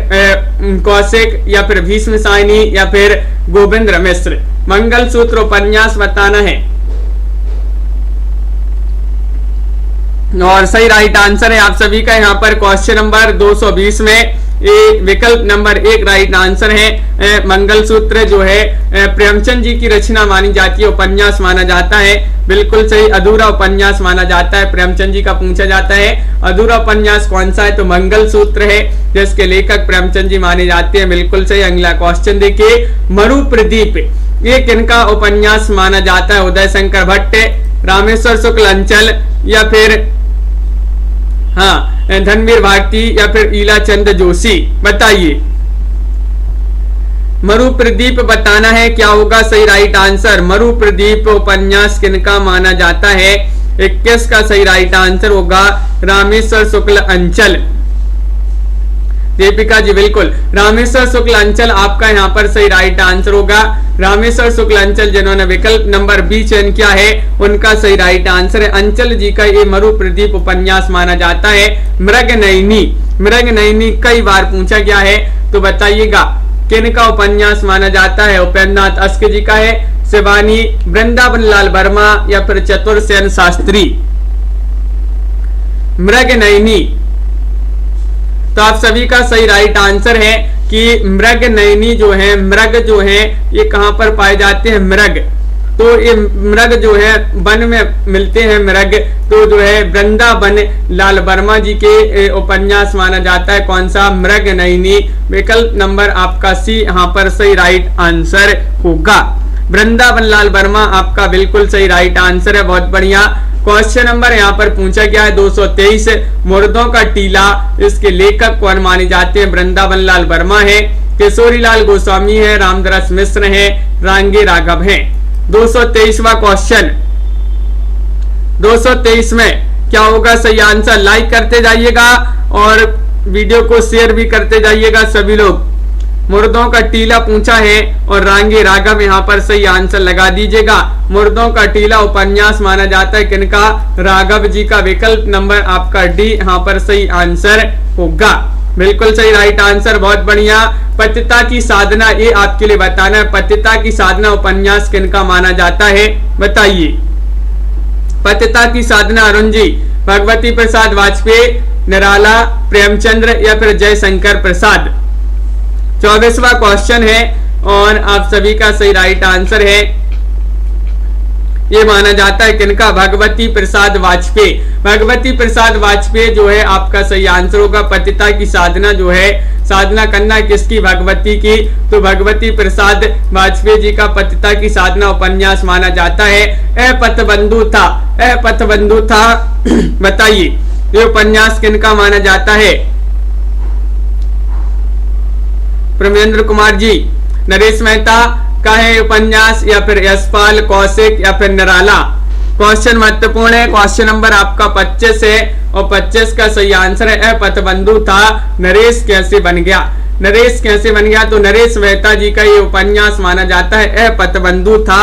कौशिक या फिर भीष्म साहनी या फिर गोविंद मिश्र, मंगल सूत्र उपन्यास बताना है और सही राइट आंसर है आप सभी का यहाँ पर क्वेश्चन नंबर 220 में ये विकल्प नंबर 1 राइट आंसर है। मंगलसूत्र जो है प्रेमचंद जी की रचना मानी जाती है, उपन्यास माना जाता है, बिल्कुल सही, अधूरा उपन्यास माना जाता है। प्रेमचंद जी का पूछा जाता है अधूरा उपन्यास कौन सा है, तो मंगलसूत्र है, जिसके लेखक प्रेमचंद जी माने जाते हैं, बिल्कुल सही। अगला क्वेश्चन देखिए, मरु प्रदीप ये किनका उपन्यास माना जाता है, उदय शंकर भट्ट, रामेश्वर शुक्ल अंचल या फिर धनवीर भारती या फिर ईला चंद जोशी, बताइए। मरु प्रदीप बताना है, क्या होगा सही राइट आंसर। मरु प्रदीप उपन्यास किनका माना जाता है, 21 का सही राइट आंसर होगा रामेश्वर शुक्ल अंचल। दीपिका जी बिल्कुल, रामेश्वर शुक्ल अंचल आपका यहाँ पर सही राइट आंसर होगा। रामेश्वर शुक्ल अंचल जिन्होंने विकल्प नंबर बी चयन किया है उनका सही राइट आंसर है। अंचल जी का ये मरु प्रदीप उपन्यास माना जाता है। मृग नयनी, मृग नयनी कई बार पूछा गया है, तो बताइएगा किनका उपन्यास माना जाता है। उपेंद्रनाथ अस्क जी का है, शिवानी, वृंदावन लाल वर्मा या फिर चतुर्सेन शास्त्री। मृग नयनी, तो आप सभी का सही राइट आंसर है कि मृग नयनी जो है, मृग जो है ये कहां पर पाए जाते हैं, मृग, तो ये मृग जो है वन में मिलते हैं मृग, तो जो है वृंदावन लाल वर्मा जी के उपन्यास माना जाता है, कौन सा, मृग नयनी। विकल्प नंबर आपका सी यहाँ पर सही राइट आंसर होगा। वृंदावन लाल वर्मा आपका बिल्कुल सही राइट आंसर है, बहुत बढ़िया। क्वेश्चन नंबर यहाँ पर पूछा गया है 223, मुर्दों का टीला, इसके लेखक कौन माने जाते हैं। वृंदावन लाल वर्मा है, किशोरी लाल गोस्वामी है, रामदास मिश्र है, रांगे राघव है। 223वां क्वेश्चन, 223 में क्या होगा सही आंसर। लाइक करते जाइएगा और वीडियो को शेयर भी करते जाइएगा सभी लोग। मुर्दों का टीला पूछा है और रांगे रागम यहाँ पर सही आंसर लगा दीजिएगा। मुर्दों का टीला उपन्यास माना जाता है किनका? राघव जी का। विकल्प नंबर आपका डी यहाँ पर सही आंसर होगा। बिल्कुल सही राइट आंसर, बहुत बढ़िया। पतिता की साधना, ये आपके लिए बताना है, पतिता की साधना उपन्यास किनका माना जाता है? बताइए। पतिता की साधना अरुण जी, भगवती प्रसाद वाजपेयी, निराला, प्रेमचंद्र या फिर जयशंकर प्रसाद। 24वां क्वेश्चन है और आप सभी का सही राइट आंसर है, ये माना जाता है किनका? भगवती प्रसाद वाजपेयी। भगवती प्रसाद वाजपेयी जो है आपका सही आंसर होगा। पतिता की साधना जो है, साधना करना किसकी? भगवती की। तो भगवती प्रसाद वाजपेयी जी का पतिता की साधना उपन्यास माना जाता है। पथबंधु था, पथबंधु था। बताइए ये उपन्यास किनका माना जाता है? प्रेमेंद्र कुमार जी, नरेश मेहता का है उपन्यास या फिर यशपाल कौशिक या फिर निराला? क्वेश्चन महत्वपूर्ण है। क्वेश्चन नंबर आपका 25 है और 25 का सही आंसर है पथबंधु था। नरेश कैसे बन गया? नरेश कैसे बन गया? तो नरेश मेहता जी का ये उपन्यास माना जाता है पथबंधु था,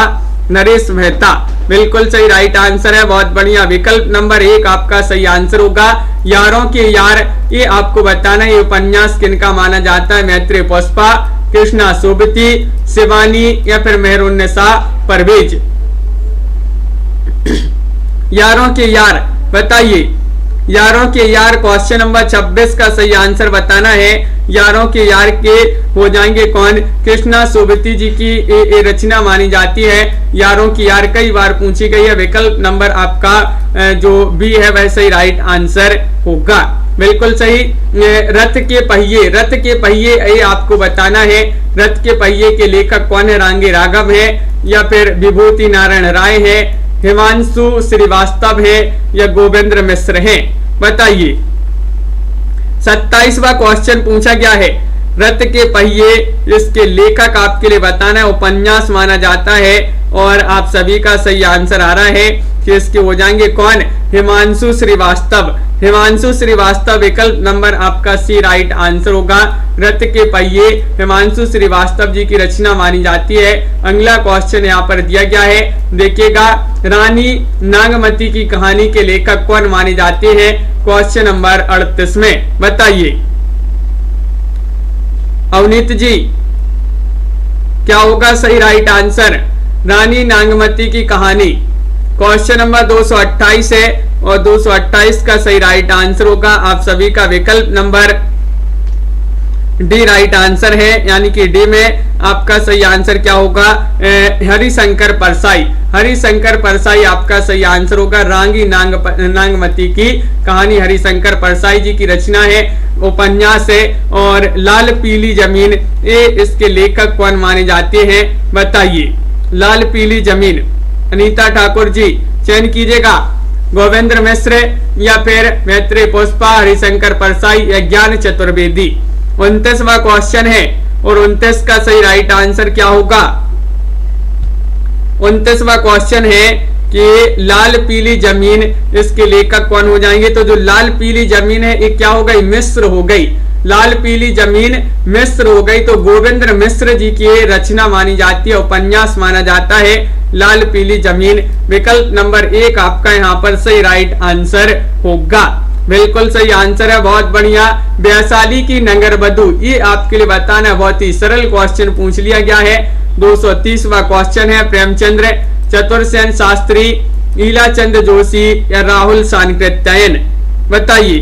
नरेश मेहता। बिल्कुल सही राइट आंसर है, बहुत बढ़िया। विकल्प नंबर 1 आपका सही आंसर होगा। यारों के यार, ये आपको बताना है ये उपन्यास किनका माना जाता है? मैत्रेय पुष्पा, कृष्णा सोबती, शिवानी या फिर मेहरुन्निसा परवेज? यारों के यार, बताइए। यारों के यार क्वेश्चन नंबर 26 का सही आंसर बताना है। यारों के यार के हो जाएंगे कौन? कृष्णा सोबती जी की ये रचना मानी जाती है। यारों की यार कई बार पूछी गई है। विकल्प नंबर आपका जो बी है वह सही राइट आंसर होगा। बिल्कुल सही। रथ के पहिए, रथ के पहिए ये आपको बताना है। रथ के पहिए के लेखक कौन है? रांगे राघव है या फिर विभूति नारायण राय है, हिमांशु श्रीवास्तव है या गोविंद्र मिश्र है? बताइए। 27वां क्वेश्चन पूछा गया है। रथ के पहिए, इसके लेखक आपके लिए बताना है, उपन्यास माना जाता है और आप सभी का सही आंसर आ रहा है कि इसके हो जाएंगे कौन? हिमांशु श्रीवास्तव। हिमांशु श्रीवास्तव विकल्प नंबर आपका सी राइट आंसर होगा। रथ के पहिए हिमांशु श्रीवास्तव जी की रचना मानी जाती है। अगला क्वेश्चन यहाँ पर दिया गया है, देखिएगा। रानी नागमती की कहानी के लेखक कौन माने जाते हैं? क्वेश्चन नंबर 38 में बताइए। अवनीत जी, क्या होगा सही राइट आंसर? रानी नागमती की कहानी क्वेश्चन नंबर 228 है और 228 का सही राइट आंसर होगा आप सभी का। विकल्प नंबर डी राइट आंसर है, यानी कि डी में आपका सही आंसर क्या होगा? हरिशंकर परसाई। हरिशंकर परसाई आपका सही आंसर होगा। रानी नागमती की कहानी हरिशंकर परसाई जी की रचना है, उपन्यास है। और लाल पीली जमीन, ये इसके लेखक कौन माने जाते हैं? बताइए। लाल पीली जमीन, अनीता ठाकुर जी चयन कीजिएगा। गोविंद्र मिश्र या फिर मैत्रेय पुष्पा, हरिशंकर परसाई या ज्ञान चतुर्वेदी? 29वां क्वेश्चन है और 29 का सही राइट आंसर क्या होगा? 29वां क्वेश्चन है कि लाल पीली जमीन, इसके लेखक कौन हो जाएंगे? तो जो लाल पीली जमीन है ये क्या हो गई? मिस्र हो गई। लाल पीली जमीन मिस्र हो गई। तो गोविंद्र मिश्र जी की रचना मानी जाती है, उपन्यास माना जाता है लाल पीली जमीन। विकल्प नंबर 1 आपका यहाँ पर सही राइट आंसर होगा। बिल्कुल सही आंसर है, बहुत बढ़िया। वैशाली की नगरवधु, ये आपके लिए बताना है, बहुत ही सरल क्वेश्चन पूछ लिया गया है। 230वां क्वेश्चन है। प्रेमचंद्र, चतुर्सेन शास्त्री, ईलाचंद जोशी या राहुल सांकृत्यायन? बताइए।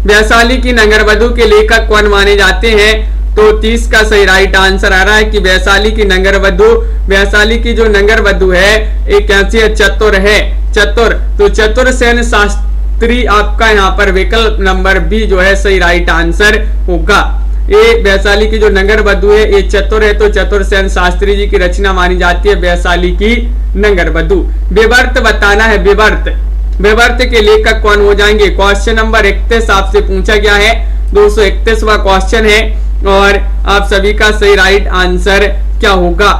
वैशाली की नगरवधु के लेखक कौन माने जाते हैं? तो 30 का सही राइट आंसर आ रहा है कि वैशाली की नगरवधु, वैशाली की जो नगरवधु है एक कैसी है? चतुर है, चतुर। तो चतुर्सेन शास्त्री आपका यहाँ पर विकल्प नंबर बी जो है सही राइट आंसर होगा। ये वैशाली की जो नगरवधु है ये चतुर है, तो चतुर्सेन शास्त्री जी की रचना मानी जाती है वैशाली की नगरवधु। विवर्त बताना है, विवर्त। विवर्त के लेखक कौन हो जाएंगे? क्वेश्चन नंबर 31 आपसे पूछा गया है। 231वां क्वेश्चन है और आप सभी का सही राइट आंसर क्या होगा?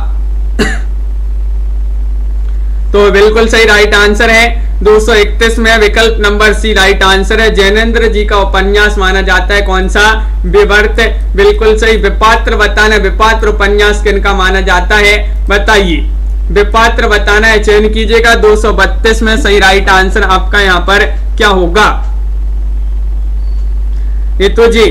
तो बिल्कुल सही राइट आंसर है 231 में विकल्प नंबर सी राइट आंसर है। जैनेन्द्र जी का उपन्यास माना जाता है कौन सा? विवर्त। बिल्कुल सही। विपात्र बताना, विपात्र उपन्यास किनका माना जाता है बताइए। विपात्र बताना है, चयन कीजिएगा। 232 में सही राइट आंसर आपका यहाँ पर क्या होगा? ये तो जी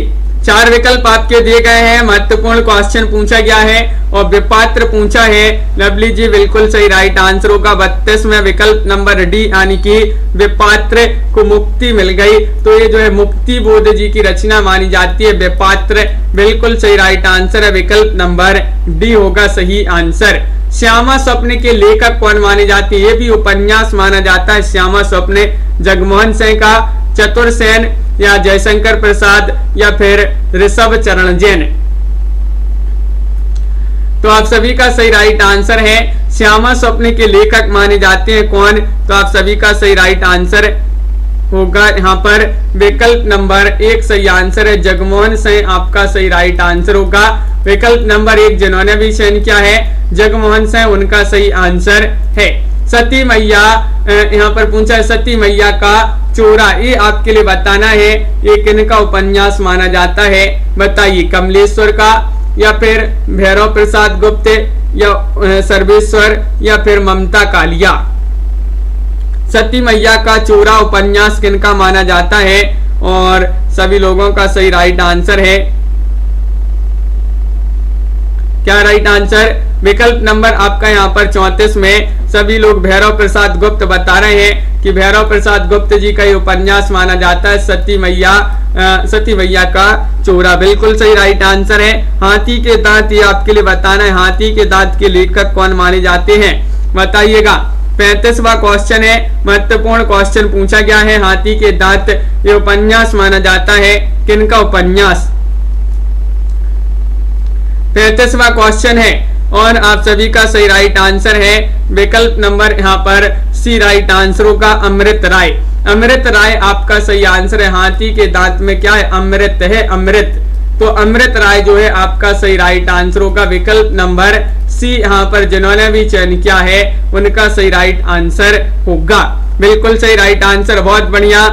4 विकल्प आपके दिए गए हैं। महत्वपूर्ण क्वेश्चन पूछा गया है और विपात्र पूछा है। लवली जी बिल्कुल सही राइट आंसर होगा 32 में विकल्प नंबर डी, यानी कि विपात्र को मुक्ति मिल गई, तो ये जो है मुक्ति बोध जी की रचना मानी जाती है विपात्र। बिल्कुल सही राइट आंसर है विकल्प नंबर डी होगा सही आंसर। श्यामा स्वप्न के लेखक कौन माने जाते हैं? ये भी उपन्यास माना जाता है श्यामा स्वप्न। जगमोहन सिंह का, चतुर सेन या जयशंकर प्रसाद या फिर ऋषभ चरण जैन? तो आप सभी का सही राइट आंसर है श्यामा स्वप्न के लेखक माने जाते हैं कौन? तो आप सभी का सही राइट आंसर होगा यहाँ पर विकल्प नंबर 1 सही आंसर है। जगमोहन सिंह आपका सही राइट आंसर होगा। विकल्प नंबर 1 जिन्होंने भी चयन किया है जगमोहन सिंह, उनका सही आंसर है। सती मैया यहाँ पर पूछा है, सती मैया का चोरा, ये आपके लिए बताना है ये किनका उपन्यास माना जाता है बताइए। कमलेश्वर का या फिर भैरव प्रसाद गुप्त या सर्वेश्वर या फिर ममता कालिया? सती मैया का चोरा उपन्यास किनका माना जाता है? और सभी लोगों का सही राइट आंसर है क्या? राइट आंसर विकल्प नंबर आपका यहाँ पर 34 में सभी लोग भैरव प्रसाद गुप्त बता रहे हैं कि भैरव प्रसाद गुप्त जी का ये उपन्यास माना जाता है सती मैया का चोरा। बिल्कुल सही राइट आंसर है। हाथी के दांत, ये आपके लिए बताना है हाथी के दांत के लेखक कौन माने जाते हैं बताइएगा। 35वां क्वेश्चन है, महत्वपूर्ण क्वेश्चन पूछा गया है। हाथी के दांत ये उपन्यास माना जाता है किनका उपन्यास? 35वां क्वेश्चन है और आप सभी का सही राइट आंसर है विकल्प नंबर यहाँ पर सी राइट आंसर होगा अमृत राय। अमृत राय आपका सही आंसर है। हाथी के दांत में क्या है? अमृत है, अमृत। तो अमृत राय जो है आपका सही राइट आंसर होगा विकल्प नंबर सी। यहाँ पर जिन्होंने भी चयन किया है उनका सही राइट आंसर होगा। बिल्कुल सही राइट आंसर, बहुत बढ़िया।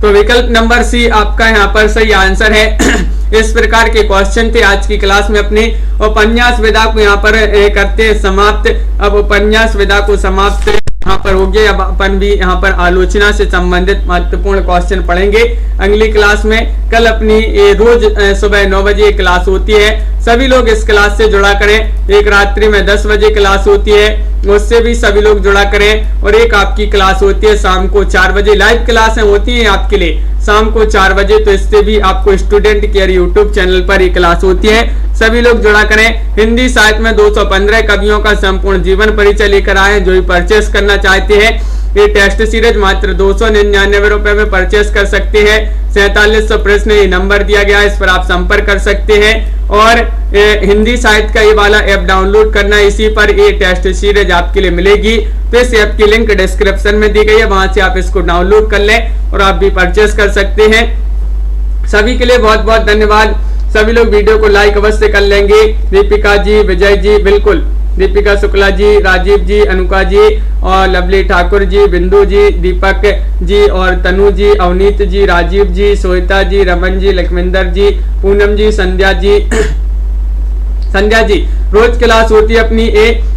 तो विकल्प नंबर सी आपका यहाँ पर सही आंसर है। इस प्रकार के क्वेश्चन थे आज की क्लास में। अपनी उपन्यास विधा को यहाँ पर करते हैं समाप्त। अब उपन्यास विधा को समाप्त यहाँ पर हो गया। अब अपन भी यहाँ पर आलोचना से संबंधित महत्वपूर्ण क्वेश्चन पढ़ेंगे अगली क्लास में। कल अपनी रोज सुबह 9 बजे क्लास होती है, सभी लोग इस क्लास से जुड़ा करें। एक रात्रि में 10 बजे क्लास होती है, उससे भी सभी लोग जुड़ा करें। और एक आपकी क्लास होती है शाम को 4 बजे, लाइव क्लासें होती हैं आपके लिए शाम को 4 बजे। तो इससे भी आपको स्टूडेंट केयर यूट्यूब चैनल पर ये क्लास होती है, सभी लोग जुड़ा करें। हिंदी साहित्य में 215 कवियों का संपूर्ण जीवन परिचय लेकर आए। जो भी परचेस करना चाहते हैं ये टेस्ट सीरीज मात्र 299 रुपए में परचेस कर सकते हैं। 4700 प्रश्न ये नंबर दिया गया है, इस पर आप संपर्क कर सकते हैं। और हिंदी साहित्य का ये वाला ऐप डाउनलोड करना, इसी पर ये टेस्ट सीरीज आपके लिए मिलेगी। तो इस ऐप की लिंक डिस्क्रिप्शन में दी गई है, वहां से आप इसको डाउनलोड कर लें और आप भी परचेस कर सकते हैं। सभी के लिए बहुत बहुत धन्यवाद। सभी लोग वीडियो को लाइक अवश्य कर लेंगे। दीपिका जी, विजय जी, बिल्कुल दीपिका शुक्ला जी, राजीव जी, अनुका जी और लवली ठाकुर जी, बिंदु जी, दीपक जी और तनु जी, अवनीत जी, राजीव जी, श्वेता जी, रमन जी, लक्ष्मिंदर जी, पूनम जी, संध्या जी रोज क्लास होती है अपनी।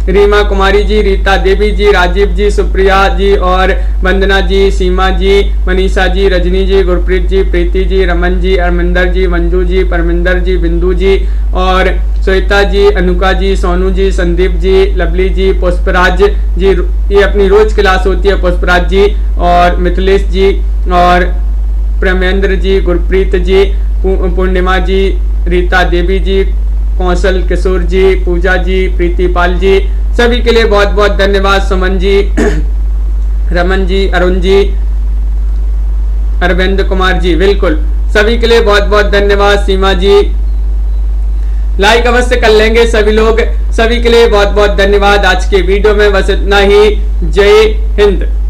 रीमा कुमारी जी, रीता देवी जी, राजीव जी, सुप्रिया जी और वंदना जी, सीमा जी, मनीषा जी, रजनी जी, गुरप्रीत जी, प्रीति जी, रमन जी, अरमिंदर जी, मंजू जी, परमिंदर जी, बिंदु जी और श्वेता जी, अनुका जी, सोनू जी, संदीप जी, लवली जी, पुष्पराज जी, ये अपनी रोज क्लास होती है। पुष्पराज जी और मिथिलेश जी और प्रेमेंद्र जी, गुरप्रीत जी, पूर्णिमा जी, रीता देवी जी, कौशल किशोर जी, पूजा जी, प्रीतिपाल जी, सभी के लिए बहुत बहुत धन्यवाद। सुमन जी, रमन जी, अरुण जी, अरविंद कुमार जी, बिल्कुल सभी के लिए बहुत बहुत धन्यवाद। सीमा जी, लाइक अवश्य कर लेंगे सभी लोग। सभी के लिए बहुत बहुत धन्यवाद। आज के वीडियो में बस इतना ही। जय हिंद।